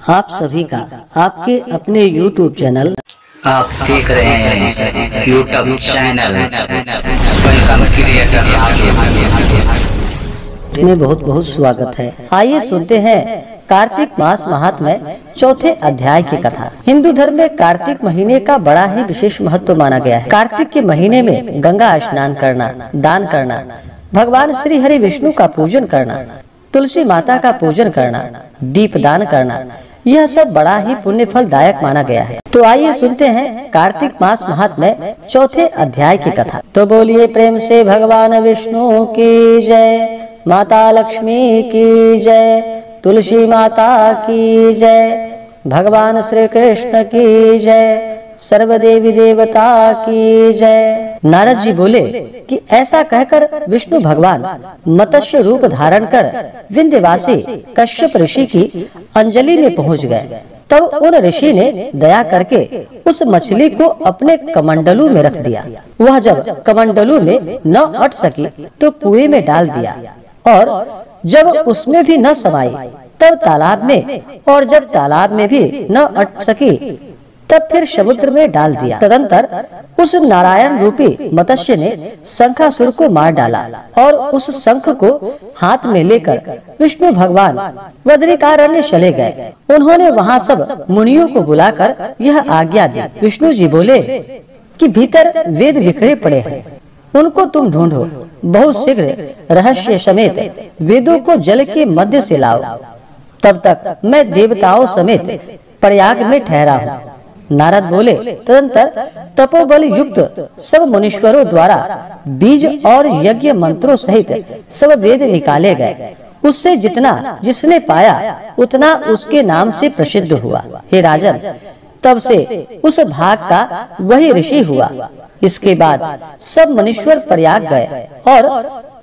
आप सभी का आपके अपने YouTube चैनल आप देख रहे हैं YouTube चैनल वेलकम क्रिएटर में बहुत बहुत स्वागत है। आइए सुनते हैं कार्तिक मास महात्म्य चौथे अध्याय की कथा। हिंदू धर्म में कार्तिक महीने का बड़ा ही विशेष महत्व माना गया है। कार्तिक के महीने में गंगा स्नान करना, दान करना, भगवान श्री हरि विष्णु का पूजन करना, तुलसी माता का पूजन करना, दीप दान करना, यह सब बड़ा ही पुण्य फलदायक माना गया है। तो आइए सुनते हैं कार्तिक मास महात्म्य चौथे अध्याय की कथा। तो बोलिए प्रेम से भगवान विष्णु की जय, माता लक्ष्मी की जय, तुलसी माता की जय, भगवान श्री कृष्ण की जय, सर्वदेवी देवता की जय। नारद जी बोले कि ऐसा कहकर विष्णु भगवान मत्स्य रूप धारण कर विंध्यवासी कश्यप ऋषि की अंजलि में पहुंच गए। तब उन ऋषि ने दया करके उस मछली को अपने कमंडलू में रख दिया। वह जब कमंडलू में न अट सकी तो कुएं में डाल दिया, और जब उसमें भी न समाई तब तालाब में, और जब तालाब में भी न अट सकी तब फिर समुद्र में डाल दिया। तदंतर उस नारायण रूपी मत्स्य ने शंखासुर को मार डाला, और उस शंख को हाथ में लेकर विष्णु भगवान बद्रिकारण्य चले गए। उन्होंने वहाँ सब मुनियों को बुलाकर यह आज्ञा दी। विष्णु जी बोले कि भीतर वेद बिखरे पड़े हैं, उनको तुम ढूंढो, बहुत शीघ्र रहस्य समेत वेदों को जल के मध्य से लाओ, तब तक मैं देवताओं समेत प्रयाग में ठहरा हूँ। नारद बोले तदंतर तपोबल युक्त सब मुनीश्वरों द्वारा बीज और यज्ञ मंत्रों सहित सब वेद निकाले गए। उससे जितना जिसने पाया उतना उसके नाम से प्रसिद्ध हुआ। हे राजन, तब से उस भाग का वही ऋषि हुआ। इसके बाद सब मुनीश्वर प्रयाग गए और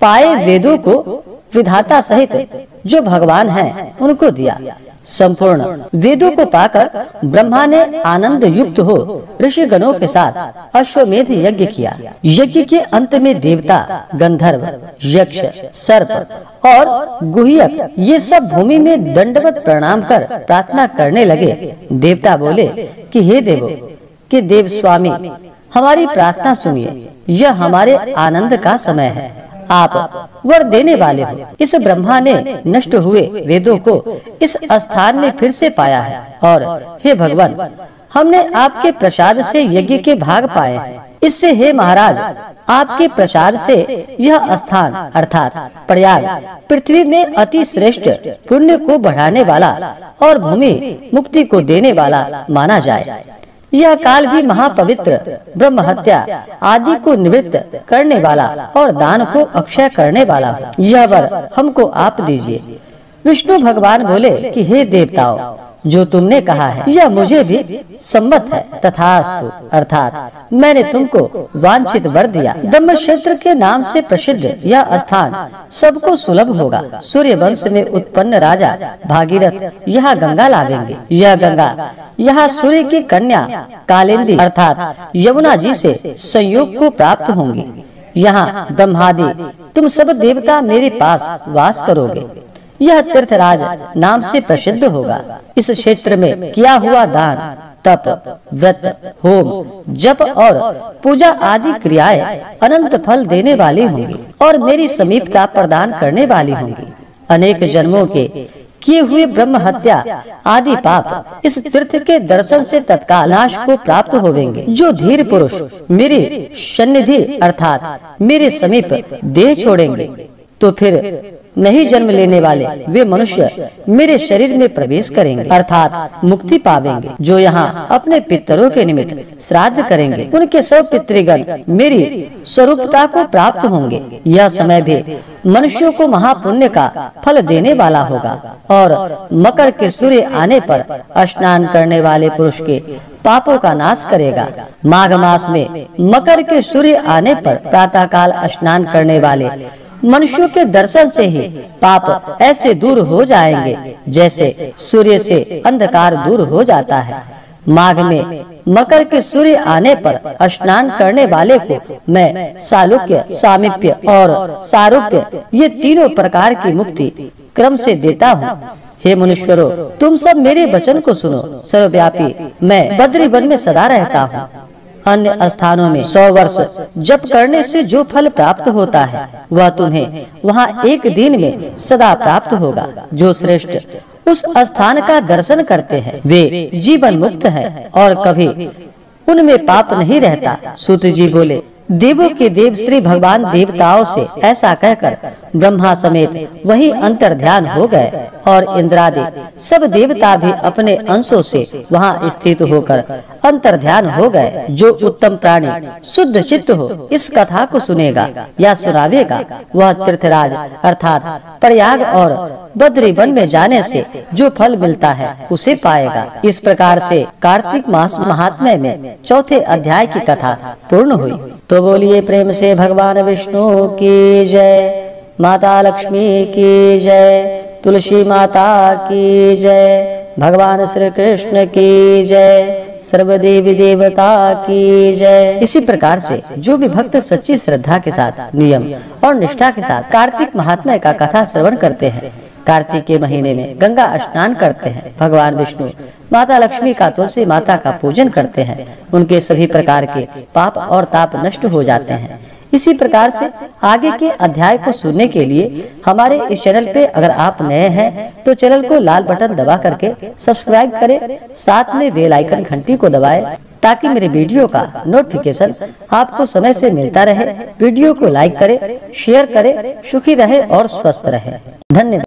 पाए वेदों को विधाता सहित जो भगवान हैं उनको दिया। संपूर्ण वेदों को पाकर ब्रह्मा ने आनंद युक्त हो ऋषि गणों के साथ अश्वमेध यज्ञ किया। यज्ञ के अंत में देवता, गंधर्व, यक्ष, सर्प और गुह्यक ये सब भूमि में दंडवत प्रणाम कर प्रार्थना करने लगे। देवता बोले कि हे देवो, कि देव स्वामी हमारी प्रार्थना सुनिए, यह हमारे आनंद का समय है, आप वर देने वाले हो। इस ब्रह्मा ने नष्ट हुए वेदों को इस स्थान में फिर से पाया है, और हे भगवान, हमने आपके प्रसाद से यज्ञ के भाग पाए हैं। इससे हे महाराज, आपके प्रसाद से यह स्थान अर्थात प्रयाग पृथ्वी में अति श्रेष्ठ पुण्य को बढ़ाने वाला और भूमि मुक्ति को देने वाला माना जाए। यह काल भी महापवित्र, ब्रह्म हत्या आदि को निवृत्त करने वाला और दान को अक्षय करने वाला हो। यह वर हमको आप दीजिए। विष्णु भगवान बोले कि हे देवताओं, जो तुमने कहा है यह मुझे भी सम्मत है। तथास्तु, अर्थात मैंने तुमको वांछित वर दिया। ब्रह्म क्षेत्र के नाम से प्रसिद्ध यह स्थान सबको सुलभ होगा। सूर्य वंश में उत्पन्न राजा भागीरथ यहाँ गंगा लावेंगे। यह गंगा यहाँ सूर्य की कन्या कालिंदी अर्थात यमुना जी से संयोग को प्राप्त होंगी। यहाँ ब्रह्मादि तुम सब देवता मेरे पास वास करोगे। यह तीर्थराज नाम से प्रसिद्ध होगा। इस क्षेत्र में किया हुआ दान, तप, व्रत, होम, जप और पूजा आदि क्रियाएं अनंत फल देने वाली होंगी और मेरी समीपता प्रदान करने वाली होंगी। अनेक जन्मों के किए हुए ब्रह्म हत्या आदि पाप इस तीर्थ के दर्शन से तत्काल नाश को प्राप्त होवेंगे। जो धीर पुरुष मेरी सन्निधि अर्थात मेरे समीप देह छोड़ेंगे तो फिर नहीं जन्म लेने वाले वे मनुष्य मेरे शरीर में प्रवेश करेंगे अर्थात मुक्ति पावेंगे। जो यहाँ अपने पितरों के निमित्त श्राद्ध करेंगे उनके सब पितृगण मेरी स्वरूपता को प्राप्त होंगे। यह समय भी मनुष्यों को महापुण्य का फल देने वाला होगा, और मकर के सूर्य आने पर स्नान करने वाले पुरुष के पापों का नाश करेगा। माघ मास में मकर के सूर्य आने पर प्रातः काल स्नान करने वाले मनुष्यों के दर्शन से ही पाप ऐसे दूर हो जाएंगे जैसे सूर्य से अंधकार दूर हो जाता है। माघ में मकर के सूर्य आने पर स्नान करने वाले को मैं सालुक्य, सामीप्य और सारूप्य ये तीनों प्रकार की मुक्ति क्रम से देता हूँ। हे मुनीश्वरों, तुम सब मेरे वचन को सुनो। सर्वव्यापी मैं बद्री वन में सदा रहता हूँ। अन्य स्थानों में 100 वर्ष जप करने से जो फल प्राप्त होता है वह तुम्हें वहाँ एक दिन में सदा प्राप्त होगा। जो श्रेष्ठ उस स्थान का दर्शन करते हैं वे जीवन मुक्त हैं और कभी उनमें पाप नहीं रहता। सूत जी बोले, देवों के देव श्री भगवान देवताओं से ऐसा कहकर ब्रह्मा समेत वही अंतर ध्यान हो गए और इंद्रादि सब देवता भी अपने अंशों से वहां स्थित होकर अंतर ध्यान हो गए। जो उत्तम प्राणी शुद्ध चित्त हो इस कथा को सुनेगा या सुनावेगा वह तीर्थराज अर्थात प्रयाग और बद्री वन में जाने से जो फल मिलता है उसे पाएगा। इस प्रकार से कार्तिक मास महात्म्य में चौथे अध्याय की कथा पूर्ण हुई। तो बोलिए प्रेम से भगवान विष्णु की जय, माता लक्ष्मी की जय, तुलसी माता की जय, भगवान श्री कृष्ण की जय, सर्व देवी देवता की जय। इसी प्रकार से जो भी भक्त सच्ची श्रद्धा के साथ नियम और निष्ठा के साथ कार्तिक महात्म्य का कथा श्रवण करते हैं, कार्तिक के महीने में गंगा स्नान करते हैं, भगवान विष्णु माता लक्ष्मी का तुलसी माता का पूजन करते हैं, उनके सभी प्रकार के पाप और ताप नष्ट हो जाते हैं। इसी प्रकार से आगे के अध्याय को सुनने के लिए हमारे इस चैनल पे अगर आप नए हैं तो चैनल को लाल बटन दबा करके सब्सक्राइब करें, साथ में बेल आइकन घंटी को दबाएं ताकि मेरे वीडियो का नोटिफिकेशन आपको समय से मिलता रहे। वीडियो को लाइक करें, शेयर करें, सुखी रहे और स्वस्थ रहे। धन्यवाद।